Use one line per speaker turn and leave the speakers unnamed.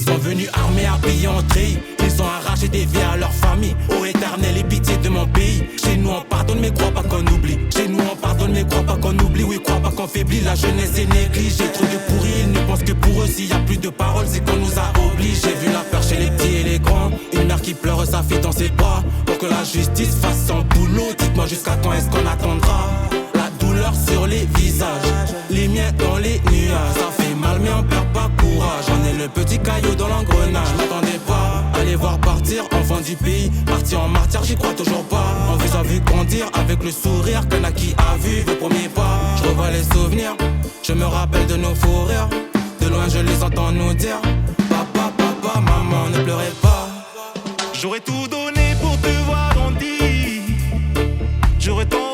sont venus armés, habillés en treillis. Ils ont arraché des vies à leur famille. Ô éternel et pitié de mon pays. Chez nous on pardonne mais crois pas qu'on oublie. Chez nous on pardonne mais crois pas qu'on oublie. Oui, crois pas qu'on faiblit, la jeunesse est négligée. Trop de pourris, ils ne pensent que pour eux. S'il y a plus de paroles, c'est qu'on nous a obligés. J'ai vu la peur chez les petits et les grands. Une mère qui pleure sa fille dans ses bras. Pour que la justice fasse son boulot. Dites-moi jusqu'à quand est-ce qu'on attendra. La douleur sur les visages, les miens dans les nuages. Ça fait mal mais on perd pas courage. J'en ai le petit caillou dans l'engrenage. Je m'attendais pas à les voir partir, enfants du pays. Partir en martyr, j'y crois toujours pas. On vous a vu grandir avec le sourire. Qu'en a qui a vu vos premiers pas. Je revois les souvenirs, je me rappelle de nos fous rires. De loin je les entends nous dire: papa, papa, maman, ne pleurez pas.
J'aurais tout donné pour te voir grandir. J'aurais tant